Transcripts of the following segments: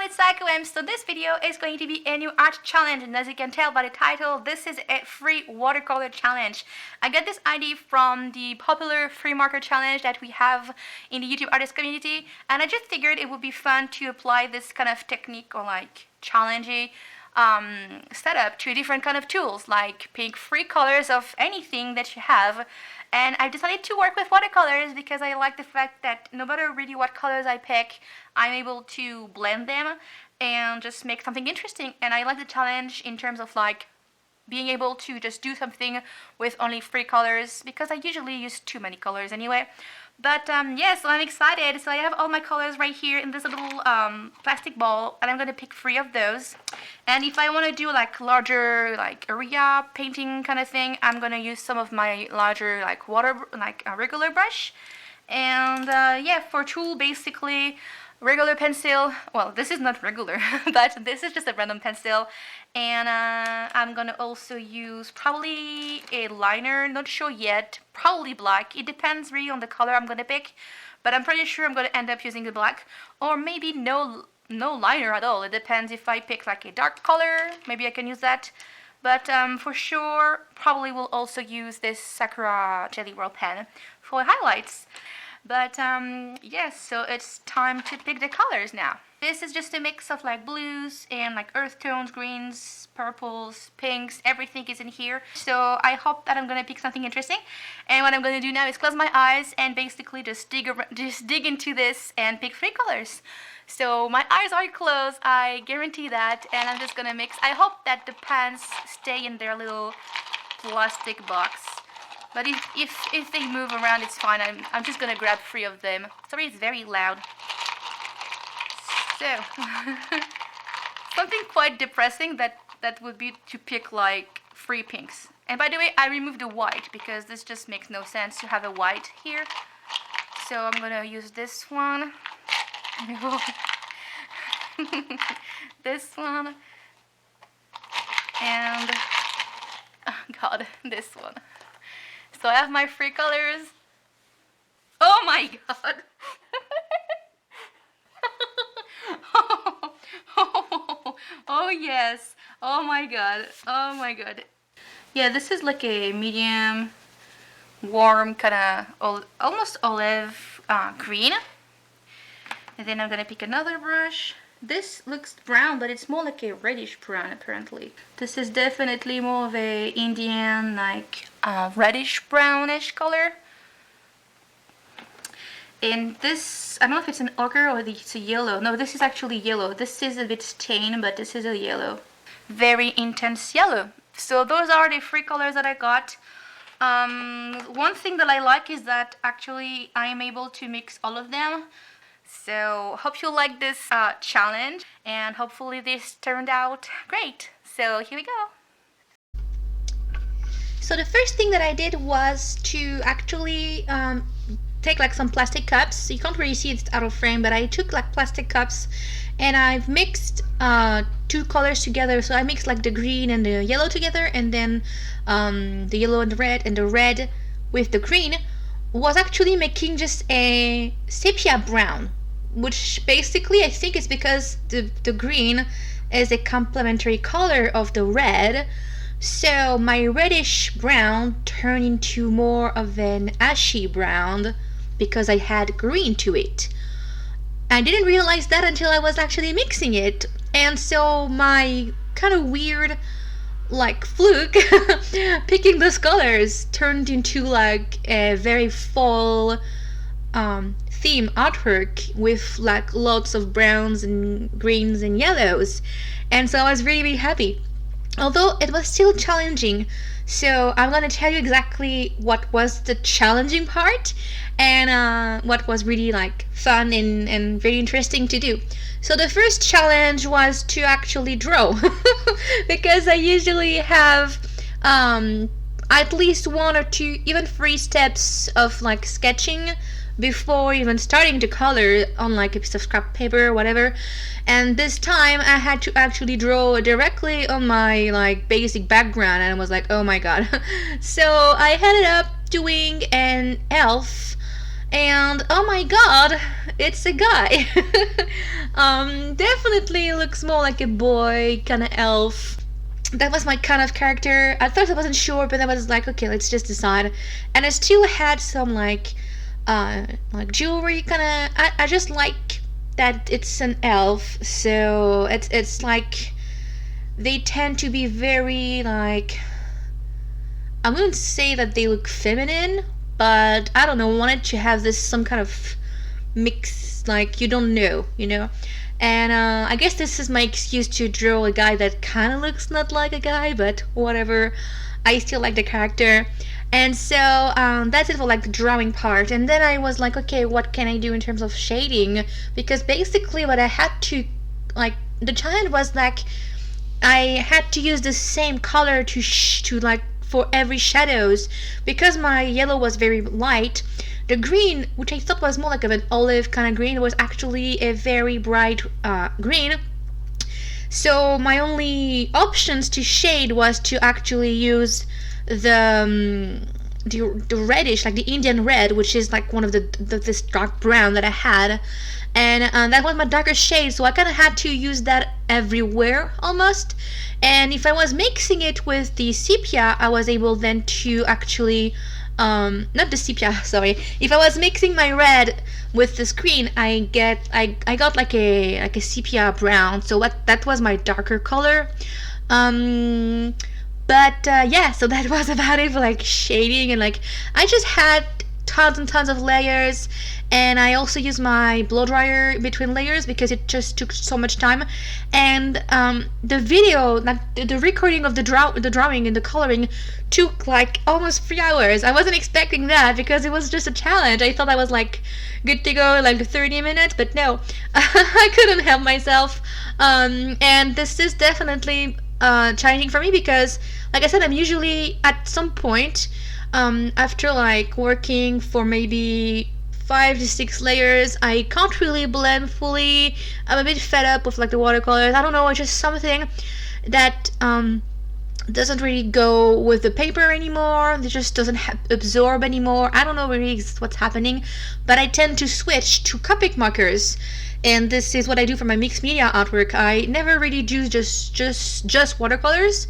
it's Sakuems. So this video is going to be a new art challenge, and as you can tell by the title, this is a free watercolor challenge. I got this idea from the popular free marker challenge that we have in the YouTube artist community, and I just figured it would be fun to apply this kind of technique or like challenging setup to different kind of tools, like pick free colors of anything that you have. And I decided to work with watercolors because I like the fact that no matter really what colors I pick, I'm able to blend them and just make something interesting. And I like the challenge in terms of like being able to just do something with only 3 colors, because I usually use too many colors anyway. But yeah, so I'm excited. So I have all my colors right here in this little plastic ball, and I'm gonna pick 3 of those. And if I want to do like larger like area painting kind of thing, I'm gonna use some of my larger like a regular brush. And yeah, for tool, basically regular pencil. Well, this is not regular, but this is just a random pencil. And I'm gonna also use probably a liner, not sure yet, probably black. It depends really on the color I'm gonna pick, but I'm pretty sure I'm gonna end up using the black, or maybe no liner at all. It depends. If I pick like a dark color, maybe I can use that. But for sure, probably will also use this Sakura Jelly Roll pen for highlights. But yes, so it's time to pick the colors now. This is just a mix of like blues and like earth tones, greens, purples, pinks, everything is in here. So I hope that I'm gonna pick something interesting. And what I'm gonna do now is close my eyes and basically just dig into this and pick 3 colors. So my eyes are closed, I guarantee that, and I'm just gonna mix. I hope that the pans stay in their little plastic box. But if they move around, it's fine. I'm just gonna grab 3 of them. Sorry, it's very loud. So something quite depressing that would be to pick like 3 pinks. And by the way, I removed the white because this just makes no sense to have a white here. So I'm gonna use this one. This one. And oh god, this one. So I have my 3 colors. Oh my god! Oh yes! Oh my god! Oh my god! Yeah, this is like a medium, warm kind of almost olive green. And then I'm gonna pick another brush. This looks brown, but it's more like a reddish brown apparently. This is definitely more of a Indian like reddish brownish color. And this, I don't know if it's an ochre or it's a yellow. No, this is actually yellow. This is a bit stained, but this is a yellow. Very intense yellow. So those are the 3 colors that I got. One thing that I like is that actually I am able to mix all of them. So hope you like this challenge, and hopefully this turned out great. So here we go. So the first thing that I did was to actually take like some plastic cups. You can't really see it out of frame, but I took like plastic cups and I've mixed 2 colors together. So I mixed like the green and the yellow together, and then the yellow and the red with the green was actually making just a sepia brown, which basically I think is because the green is a complementary color of the red. So my reddish brown turned into more of an ashy brown because I had green to it. I didn't realize that until I was actually mixing it. And so my kind of weird like fluke picking those colors turned into like a very fall theme artwork with like lots of browns and greens and yellows. And so I was really, really happy, although it was still challenging. So I'm gonna tell you exactly what was the challenging part and what was really like fun and very interesting to do. So the first challenge was to actually draw because I usually have at least 1 or 2, even 3 steps of like sketching before even starting to color on like a piece of scrap paper or whatever. And this time I had to actually draw directly on my like basic background, and I was like, oh my god. So I ended up doing an elf, And oh my god, it's a guy. Definitely looks more like a boy, kind of elf. That was my kind of character. At first I wasn't sure, but I was like, okay, let's just decide. And I still had some like jewelry kind of. I just like that it's an elf, so it's like they tend to be very like, I wouldn't say that they look feminine, but I don't know, wanted to have this some kind of mix, like you don't know, you know. And I guess this is my excuse to draw a guy that kind of looks not like a guy, but whatever. I still like the character. And so that's it for like the drawing part. And then I was like, okay, what can I do in terms of shading? Because basically what I had to, like, the challenge was like, I had to use the same color to like for every shadows, because my yellow was very light. The green, which I thought was more like of an olive kind of green, was actually a very bright green. So my only options to shade was to actually use the reddish, like the Indian red, which is like one of this dark brown that I had, and that was my darker shade. So I kind of had to use that everywhere almost. And if I was mixing it with the sepia, I was able then to actually not the sepia, sorry. If I was mixing my red with the screen, I got like a sepia brown. So that was my darker color. But yeah, so that was about it for like shading. And like I just had tons and tons of layers, and I also used my blow dryer between layers because it just took so much time. And the video, the recording of the drawing and the coloring took like almost 3 hours. I wasn't expecting that because it was just a challenge. I thought I was like good to go like 30 minutes, but no, I couldn't help myself. And this is definitely challenging for me because, like I said, I'm usually at some point after like working for maybe 5 to 6 layers, I can't really blend fully. I'm a bit fed up with like the watercolors. I don't know, it's just something that doesn't really go with the paper anymore. It just doesn't absorb anymore. I don't know really what's happening, but I tend to switch to copic markers. And this is what I do for my mixed media artwork. I never really do just watercolors,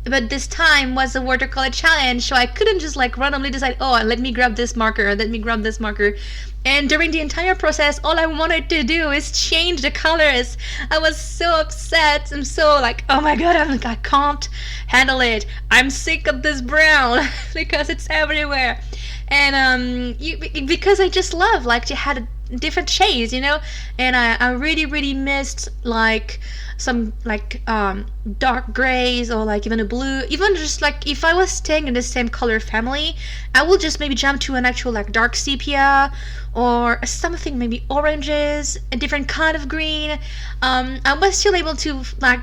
but this time was a watercolor challenge, so I couldn't just like randomly decide, oh, let me grab this marker, let me grab this marker. And during the entire process, all I wanted to do is change the colors. I was so upset. I'm so like, oh my god, I'm like, I can't handle it. I'm sick of this brown because it's everywhere. And because I just love like to have different shades, you know. And I really missed like some like dark grays, or like even a blue. Even just like if I was staying in the same color family, I will just maybe jump to an actual like dark sepia or something, maybe oranges, a different kind of green. I was still able to like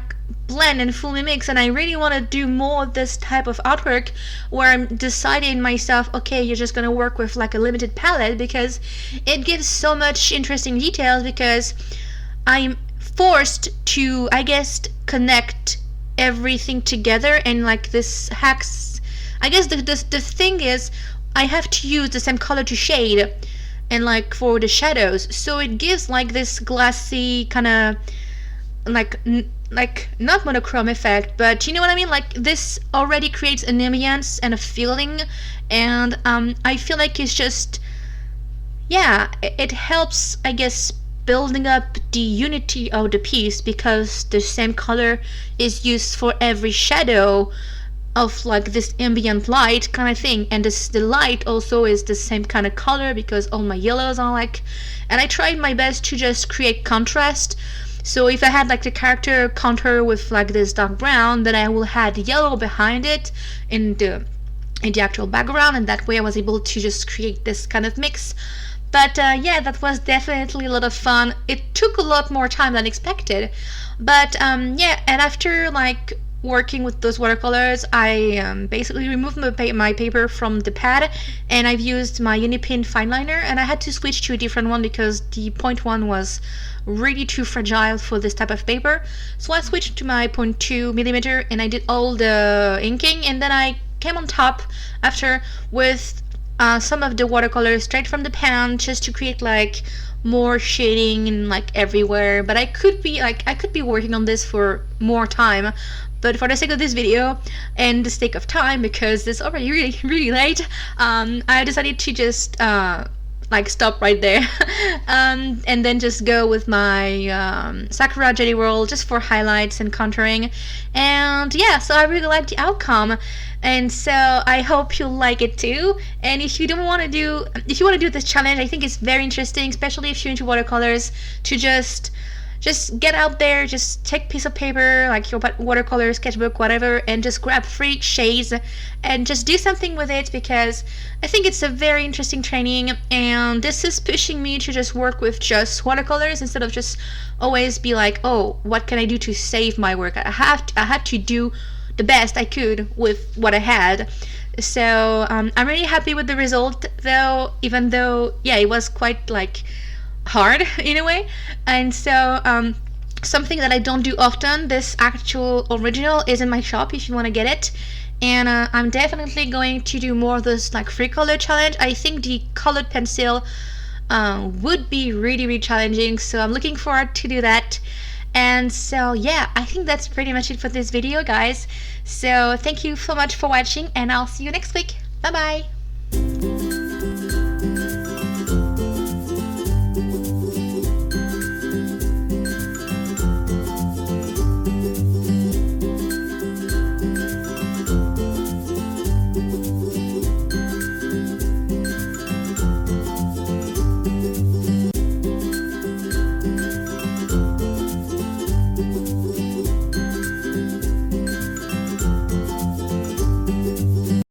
blend and fully mix, and I really want to do more of this type of artwork where I'm deciding myself, okay, you're just gonna work with like a limited palette, because it gives so much interesting details, because I'm forced to, I guess, connect everything together. And like this hacks, I guess the thing is, I have to use the same color to shade and like for the shadows, so it gives like this glassy kind of like not monochrome effect, but you know what I mean. Like this already creates an ambience and a feeling, and I feel like it's just, yeah, it helps, I guess, building up the unity of the piece, because the same color is used for every shadow of like this ambient light kind of thing. And the light also is the same kind of color, because all my yellows are like, and I tried my best to just create contrast. So if I had like the character contour with like this dark brown, then I will have yellow behind it in the actual background, and that way I was able to just create this kind of mix. But yeah, that was definitely a lot of fun. It took a lot more time than expected, but yeah. And after like working with those watercolors, I basically removed my paper from the pad, and I've used my Unipin fine liner, and I had to switch to a different one because the 0.1 was really too fragile for this type of paper. So I switched to my 0.2 millimeter, and I did all the inking, and then I came on top after with some of the watercolors straight from the pan just to create like more shading and like everywhere. But I could be working on this for more time. But for the sake of this video and the sake of time, because it's already really late, I decided to just like stop right there and then just go with my Sakura Jelly Roll just for highlights and contouring. And yeah, so I really like the outcome, and so I hope you'll like it too. And if you want to do this challenge, I think it's very interesting, especially if you're into watercolors, to just get out there, just take a piece of paper, like your watercolor, sketchbook, whatever, and just grab 3 shades and just do something with it, because I think it's a very interesting training, and this is pushing me to just work with just watercolors instead of just always be like, oh, what can I do to save my work? I had to do the best I could with what I had. So I'm really happy with the result, though, even though, yeah, it was quite like hard in a way. And so something that I don't do often, this actual original is in my shop if you want to get it, and I'm definitely going to do more of this like free color challenge. I think the colored pencil would be really challenging, so I'm looking forward to do that. And so yeah, I think that's pretty much it for this video, guys. So thank you so much for watching, and I'll see you next week. Bye bye.